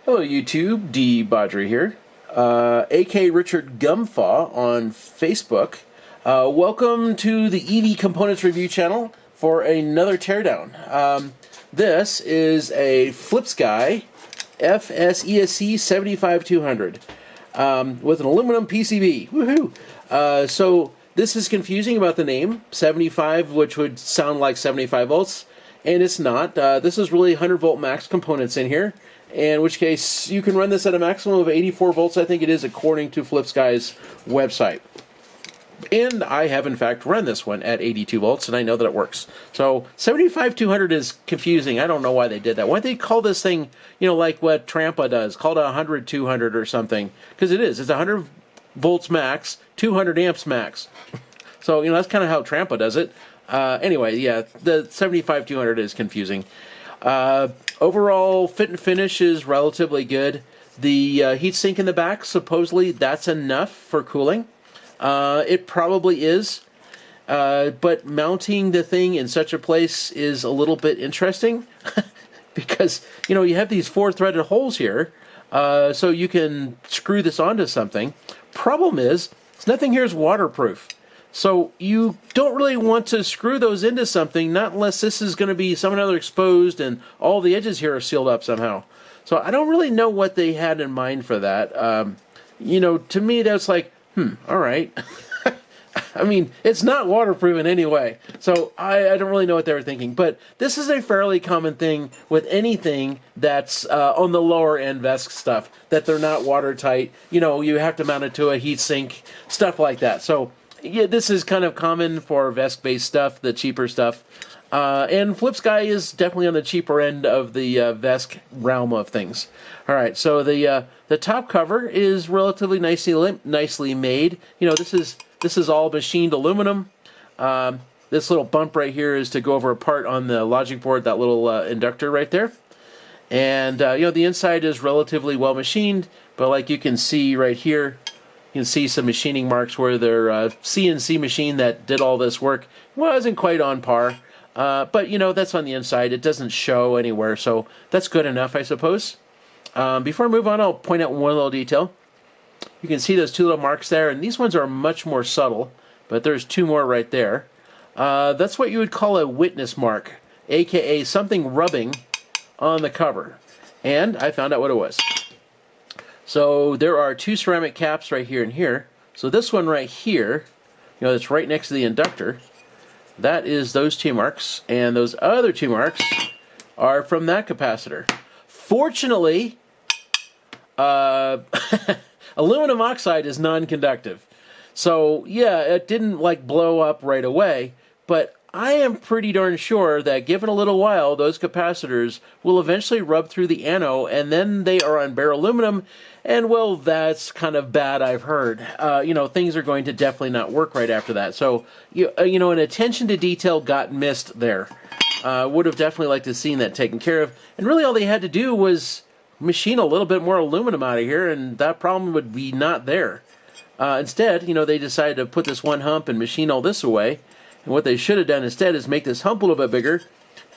Hello YouTube, De-bodgery here, aka Richard Gumfaw on Facebook. Welcome to the EV Components Review channel for another teardown. This is a Flipsky FSESC 75200 with an aluminum PCB. Woohoo! So this is confusing about the name 75, which would sound like 75 volts, and it's not. This is really 100 volt max components in here. In which case, you can run this at a maximum of 84 volts, I think it is, according to Flipsky's website. And I have, in fact, run this one at 82 volts, and I know that it works. So, 75200 is confusing. I don't know why they did that. Why don't they call this thing, like what Trampa does, called a 100-200 or something? Because it is. It's 100 volts max, 200 amps max. So, that's kind of how Trampa does it. Anyway, yeah, the 75200 is confusing. Overall fit and finish is relatively good. The heatsink in the back, supposedly that's enough for cooling. It probably is, but mounting the thing in such a place is a little bit interesting because, you have these 4-threaded holes here, so you can screw this onto something. Problem is, nothing here is waterproof. So you don't really want to screw those into something, not unless this is going to be some other exposed and all the edges here are sealed up somehow. So I don't really know what they had in mind for that. To me that's like, all right. I mean, it's not waterproof in any way. So I don't really know what they were thinking. But this is a fairly common thing with anything that's on the lower end VESC stuff, that they're not watertight. You have to mount it to a heat sink, stuff like that. So yeah, this is kind of common for VESC-based stuff, the cheaper stuff. And Flipsky is definitely on the cheaper end of the VESC realm of things. All right, so the top cover is relatively nicely made. This is all machined aluminum. This little bump right here is to go over a part on the logic board, that little inductor right there. And the inside is relatively well machined, but like you can see right here, you can see some machining marks where their CNC machine that did all this work wasn't quite on par. But, that's on the inside. It doesn't show anywhere, so that's good enough, I suppose. Before I move on, I'll point out one little detail. You can see those two little marks there, and these ones are much more subtle, but there's two more right there. That's what you would call a witness mark, aka something rubbing on the cover. And I found out what it was. So there are two ceramic caps right here and here. So this one right here, that's right next to the inductor, that is those two marks, and those other two marks are from that capacitor. Fortunately, aluminum oxide is non-conductive. So yeah, it didn't blow up right away, but I am pretty darn sure that given a little while, those capacitors will eventually rub through the anode, and then they are on bare aluminum, and well, that's kind of bad, I've heard. Things are going to definitely not work right after that. So, an attention to detail got missed there. Would have definitely liked to have seen that taken care of. And really all they had to do was machine a little bit more aluminum out of here, and that problem would be not there. Instead, they decided to put this one hump and machine all this away. And what they should have done instead is make this hump a little bit bigger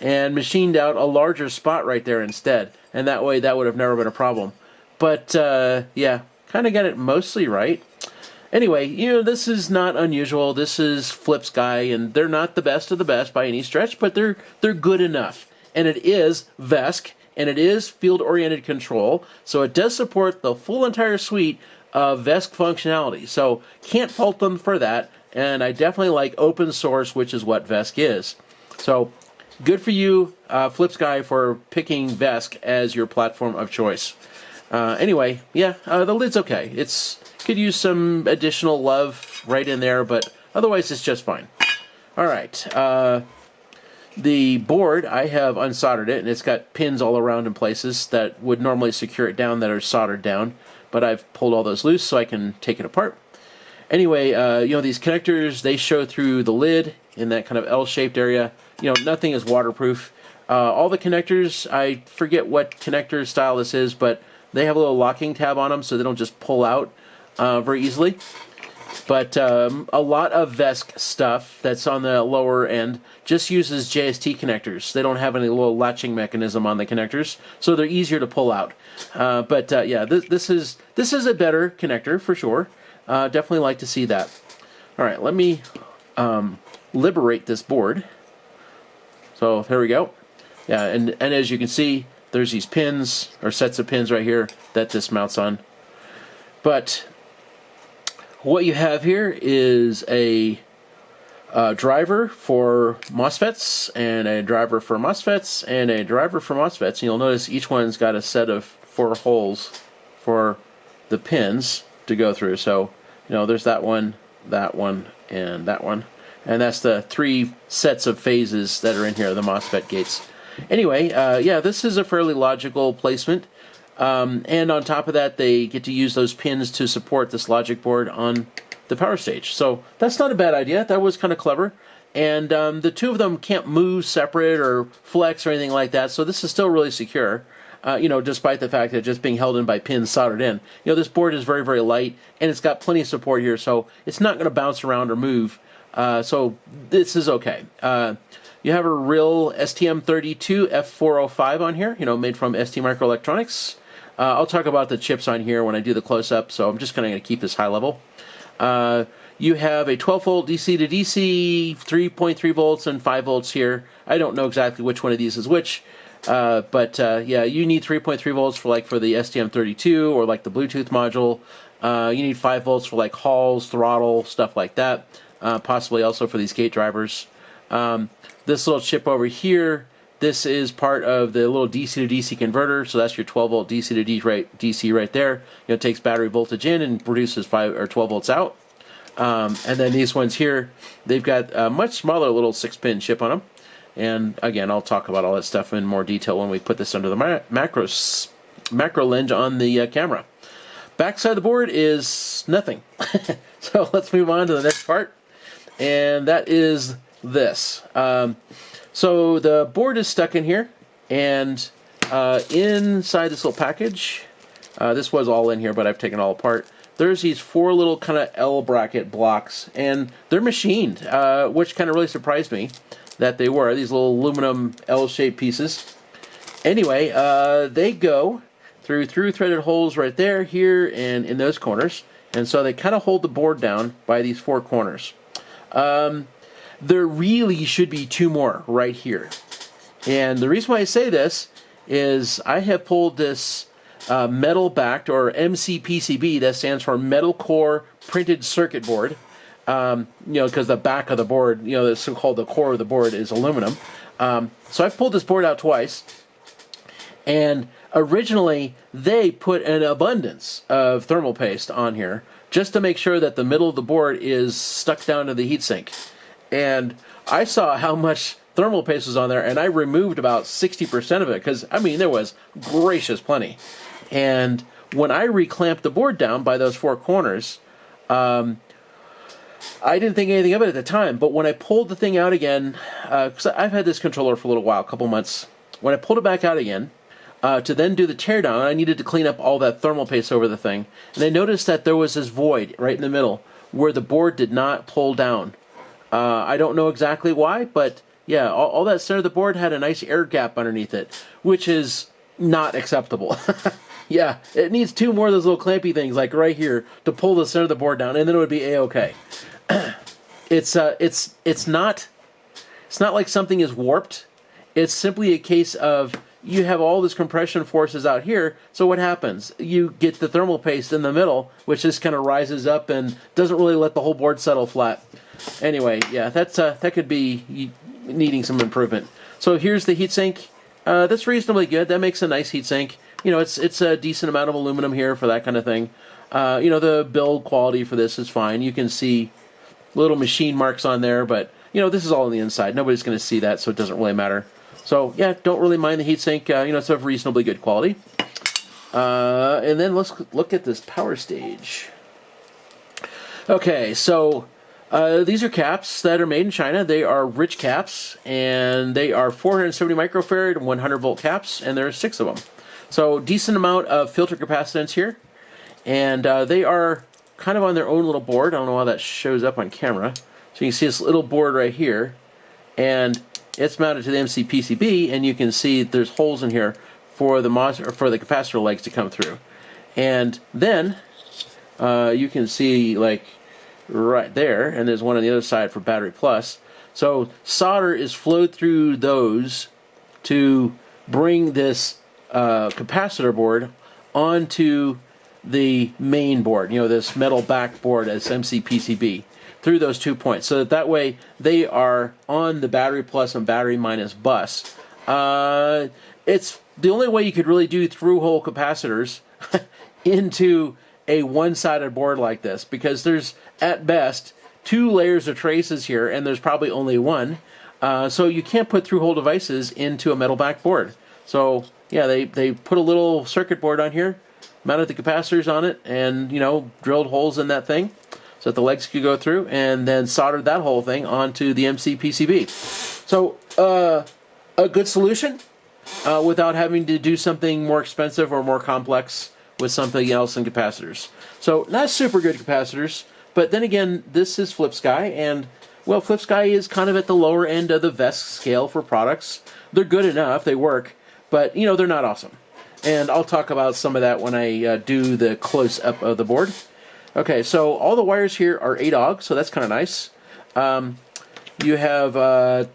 and machined out a larger spot right there instead. And that way that would have never been a problem. But, yeah, kind of got it mostly right. Anyway, this is not unusual. This is Flipsky, and they're not the best of the best by any stretch, but they're good enough. And it is VESC, and it is field-oriented control, so it does support the full entire suite of VESC functionality. So can't fault them for that. And I definitely like open source, which is what VESC is. So good for you, Flipsky, for picking VESC as your platform of choice. Anyway, yeah, the lid's okay. Could use some additional love right in there, but otherwise it's just fine. All right, the board, I have unsoldered it, and it's got pins all around in places that would normally secure it down that are soldered down, but I've pulled all those loose so I can take it apart. Anyway, these connectors, they show through the lid in that kind of L-shaped area. Nothing is waterproof. All the connectors, I forget what connector style this is, but they have a little locking tab on them so they don't just pull out very easily. But a lot of VESC stuff that's on the lower end just uses JST connectors. They don't have any little latching mechanism on the connectors, so they're easier to pull out. Yeah, this is a better connector for sure. Definitely like to see that. All right, let me liberate this board. So there we go. Yeah, and as you can see, there's these pins or sets of pins right here that this mounts on. But what you have here is a driver for Mosfets, and a driver for Mosfets, and a driver for Mosfets. And you'll notice each one's got a set of 4 holes for the pins to go through. So, you know, there's that one, and that one. And that's the 3 sets of phases that are in here, the MOSFET gates. Anyway, yeah, this is a fairly logical placement. And on top of that, they get to use those pins to support this logic board on the power stage. So that's not a bad idea. That was kind of clever. And the 2 of them can't move separate or flex or anything like that. So this is still really secure, you know, despite the fact that it's just being held in by pins soldered in. You know, this board is very, very light, and it's got plenty of support here, so it's not going to bounce around or move. So this is okay. You have a real STM32 F405 on here, you know, made from ST Microelectronics. I'll talk about the chips on here when I do the close-up, so I'm just going to keep this high level. You have a 12-volt DC to DC, 3.3 volts, and 5 volts here. I don't know exactly which one of these is which, but yeah, you need 3.3 volts for the STM32 or like the Bluetooth module. You need 5 volts for like Halls, throttle, stuff like that. Possibly also for these gate drivers. This little chip over here, this is part of the little DC to DC converter, so that's your 12-volt DC to DC right there. You know, it takes battery voltage in and produces 5 or 12 volts out. And then these ones here, they've got a much smaller little 6-pin chip on them. And again, I'll talk about all that stuff in more detail when we put this under the macro lens on the camera. Backside of the board is nothing. So let's move on to the next part, and that is this. So the board is stuck in here, and inside this little package, this was all in here, but I've taken it all apart. There's these 4 little kind of L bracket blocks, and they're machined, which kind of really surprised me that they were. These little aluminum L-shaped pieces. Anyway, they go through threaded holes right there, here, and in those corners, and so they kind of hold the board down by these 4 corners. There really should be 2 more right here. And the reason why I say this is I have pulled this metal-backed, or MCPCB, that stands for Metal Core Printed Circuit Board. You know, because the back of the board, you know, the so-called the core of the board is aluminum. So I've pulled this board out twice. And originally, they put an abundance of thermal paste on here just to make sure that the middle of the board is stuck down to the heatsink. And I saw how much thermal paste was on there, and I removed about 60% of it, because, I mean, there was gracious plenty. And when I reclamped the board down by those 4 corners, I didn't think anything of it at the time, but when I pulled the thing out again, because I've had this controller for a little while, a couple months, when I pulled it back out again, to then do the teardown, I needed to clean up all that thermal paste over the thing, and I noticed that there was this void right in the middle where the board did not pull down. I don't know exactly why, but yeah, all that center of the board had a nice air gap underneath it, which is not acceptable. Yeah, it needs 2 more of those little clampy things, like right here, to pull the center of the board down, and then it would be a-okay. It's not like something is warped. It's simply a case of you have all these compression forces out here, so what happens? You get the thermal paste in the middle, which just kind of rises up and doesn't really let the whole board settle flat. Anyway, yeah, that could be needing some improvement. So here's the heatsink. That's reasonably good. That makes a nice heatsink. You know, it's a decent amount of aluminum here for that kind of thing. You know, the build quality for this is fine. You can see little machine marks on there, but, you know, this is all on the inside. Nobody's going to see that, so it doesn't really matter. So, yeah, don't really mind the heatsink. You know, it's of reasonably good quality. And then let's look at this power stage. Okay, so these are caps that are made in China. They are rich caps, and they are 470 microfarad and 100 volt caps, and there are 6 of them. So decent amount of filter capacitance here, and they are kind of on their own little board. I don't know how that shows up on camera. So you can see this little board right here, and it's mounted to the MCPCB, and you can see there's holes in here for the capacitor legs to come through. And then you can see like right there, and there's one on the other side for battery plus. So solder is flowed through those to bring this capacitor board onto the main board, this metal back board as MCPCB, through those 2 points, so that way they are on the battery plus and battery minus bus. It's the only way you could really do through-hole capacitors into a one-sided board like this, because there's, at best, 2 layers of traces here, and there's probably only one. So you can't put through-hole devices into a metal back board. So, yeah, they put a little circuit board on here, mounted the capacitors on it, and, drilled holes in that thing so that the legs could go through, and then soldered that whole thing onto the MCPCB. So, a good solution without having to do something more expensive or more complex with something else in capacitors. So, not super good capacitors, but then again, this is Flipsky, and, well, Flipsky is kind of at the lower end of the VESC scale for products. They're good enough, they work, but, they're not awesome. And I'll talk about some of that when I do the close-up of the board. Okay, so all the wires here are 8-AUG, so that's kind of nice. You have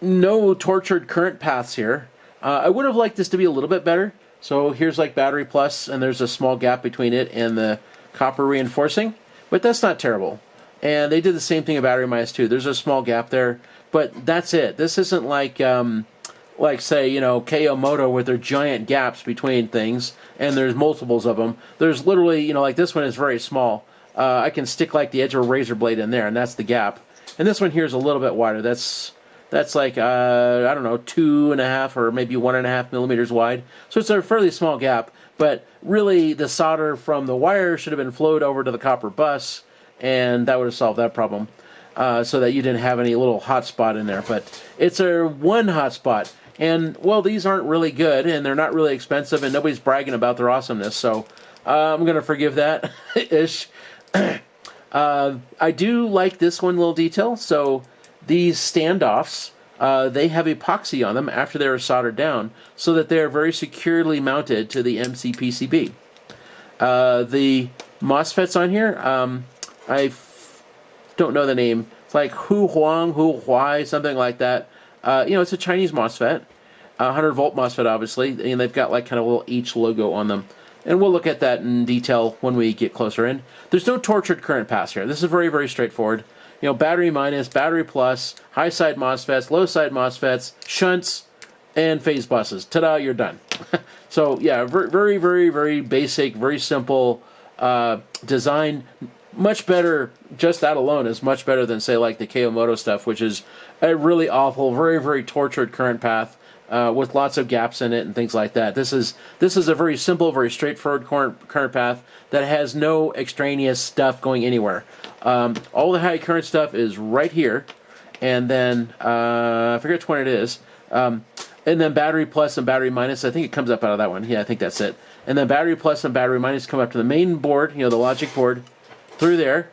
no tortured current paths here. I would have liked this to be a little bit better. So here's like battery plus, and there's a small gap between it and the copper reinforcing, but that's not terrible. And they did the same thing at battery minus too. There's a small gap there, but that's it. This isn't like say, KO Moto with their giant gaps between things, and there's multiples of them. There's literally, like this one is very small. I can stick like the edge of a razor blade in there, and that's the gap. And this one here is a little bit wider. That's like, I don't know, 2.5 or maybe 1.5 millimeters wide. So it's a fairly small gap, but really the solder from the wire should have been flowed over to the copper bus, and that would have solved that problem, so that you didn't have any little hot spot in there. But it's a one hot spot. And, well, these aren't really good, and they're not really expensive, and nobody's bragging about their awesomeness, so I'm going to forgive that ish. I do like this one little detail. So these standoffs, they have epoxy on them after they're soldered down, so that they're very securely mounted to the MCPCB. The Mosfets on here, I don't know the name. It's like Hu Huang, Hu Huai, something like that. It's a Chinese MOSFET, 100-volt MOSFET, obviously, and they've got like kind of a little H logo on them. And we'll look at that in detail when we get closer in. There's no tortured current paths here. This is very, very straightforward. Battery minus, battery plus, high side MOSFETs, low side MOSFETs, shunts, and phase buses. Ta-da, you're done. So, yeah, very, very, very basic, very simple design. Much better, just that alone is much better than, say, like the KO Moto stuff, which is a really awful, very, very tortured current path with lots of gaps in it and things like that. This is a very simple, very straightforward current path that has no extraneous stuff going anywhere. All the high current stuff is right here, and then I forget which one it is. And then battery plus and battery minus, I think it comes up out of that one. Yeah, I think that's it. And then battery plus and battery minus come up to the main board, the logic board, through there.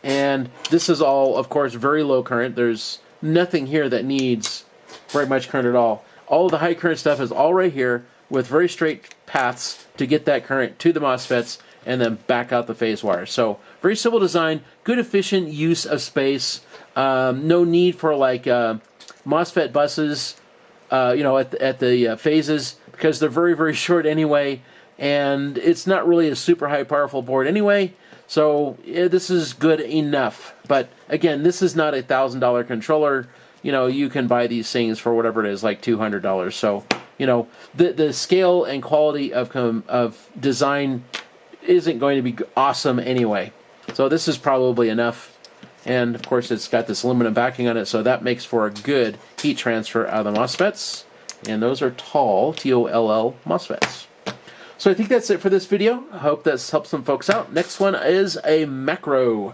And this is all, of course, very low current. There's nothing here that needs very much current at all. All of the high current stuff is all right here with very straight paths to get that current to the MOSFETs and then back out the phase wires. So very simple design, good efficient use of space. No need for like MOSFET buses, at the phases, because they're very, very short anyway, and it's not really a super high powerful board anyway. So this is good enough. But again, this is not a $1,000 controller. You can buy these things for whatever it is, like $200. So, the scale and quality of design isn't going to be awesome anyway. So this is probably enough. And of course, it's got this aluminum backing on it, so that makes for a good heat transfer out of the MOSFETs. And those are tall, TOLL MOSFETs. So I think that's it for this video. I hope that's helped some folks out. Next one is a macro.